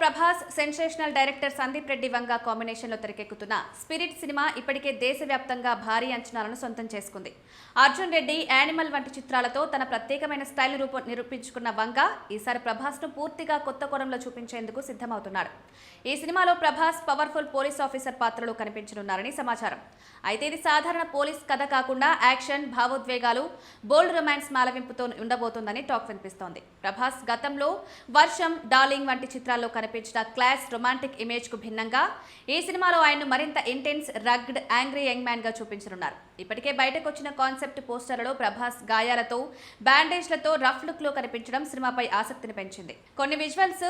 Prabhas sensational director Sandeep Reddy Vanga combination లో తెరకెక్కుతున్న spirit cinema ఇప్పటికే దేశవ్యాప్తంగా భారీ అంచనాలను సొంతం చేసుకుంది. అర్జున్ రెడ్డి, యానిమల్ వంటి చిత్రాలతో తన ప్రత్యేకమైన స్టైల్ నిరూపించుకున్న వంగ ఈసారి ప్రభాస్ ను పూర్తిగా కొత్త కోణంలో చూపించేందుకు సిద్ధమవుతున్నాడు. ఈ సినిమాలో ప్రభాస్ పవర్ఫుల్ పోలీస్ ఆఫీసర్ పాత్రలో కనిపించనున్నారని సమాచారం. అయితే ఇది సాధారణ పోలీస్ కథ కాకుండా యాక్షన్, భావోద్వేగాలు, బోల్డ్ రొమాన్స్ మాలవింపుతో ఉండబోతోందని టాక్ వినిపిస్తోంది. ప్రభాస్ గతంలో వర్షం, డార్లింగ్ వంటి చిత్రాల్లో కనిపించిన క్లాస్ రొమాంటిక్ ఇమేజ్ కు భిన్నంగా ఈ సినిమాలో ఆయన్ను మరింత intense, rugged, angry young man గా చూపించనున్నారు. ఇప్పటికే బయటకు వచ్చిన కాన్సెప్ట్ పోస్టర్లలో ప్రభాస్ గాయాలతో, బ్యాండేజ్లతో రఫ్ లుక్ లో కనిపించడం సినిమాపై ఆసక్తిని పెంచింది. కొన్ని విజువల్స్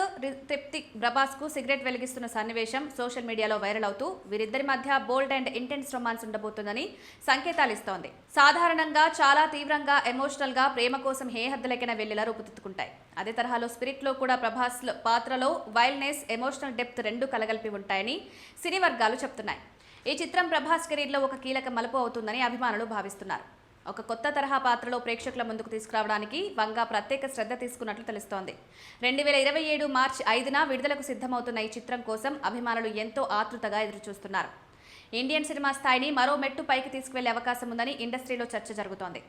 ప్రభాస్ కు సిగరెట్ వెలిగిస్తున్న సన్నివేశం సోషల్ మీడియాలో వైరల్ అవుతూ వీరిద్దరి మధ్య బోల్డ్ అండ్ ఇంటెన్స్ రొమాన్స్ ఉండబోతుందని సంకేతాలు ఇస్తోంది. సాధారణంగా చాలా తీవ్రంగా, ఎమోషనల్ గా ప్రేమ కోసం హేహద్దులకైన వెళ్లేలా రూపుదిద్దుకుంటాయి. అదే తరహాలో స్పిరిట్ లో కూడా ప్రభాస్ పాత్రలో వైల్డ్నెస్, ఎమోషనల్ డెప్త్ రెండు కలగలిపి ఉంటాయని సినీ వర్గాలు చెప్తున్నాయి. ఈ చిత్రం ప్రభాస్ కెరీర్ లో ఒక కీలక మలుపు అవుతుందని అభిమానులు భావిస్తున్నారు. ఒక కొత్త తరహా పాత్రలో ప్రేక్షకుల ముందుకు తీసుకురావడానికి వంగ ప్రత్యేక శ్రద్ధ తీసుకున్నట్లు తెలుస్తోంది. 2027 మార్చి 5న విడుదలకు సిద్ధమవుతున్న ఈ చిత్రం కోసం అభిమానులు ఎంతో ఆతృతగా ఎదురుచూస్తున్నారు. ఇండియన్ సినిమా స్థాయిని మరో మెట్టు పైకి తీసుకువెళ్లే అవకాశం ఉందని ఇండస్ట్రీలో చర్చ జరుగుతోంది.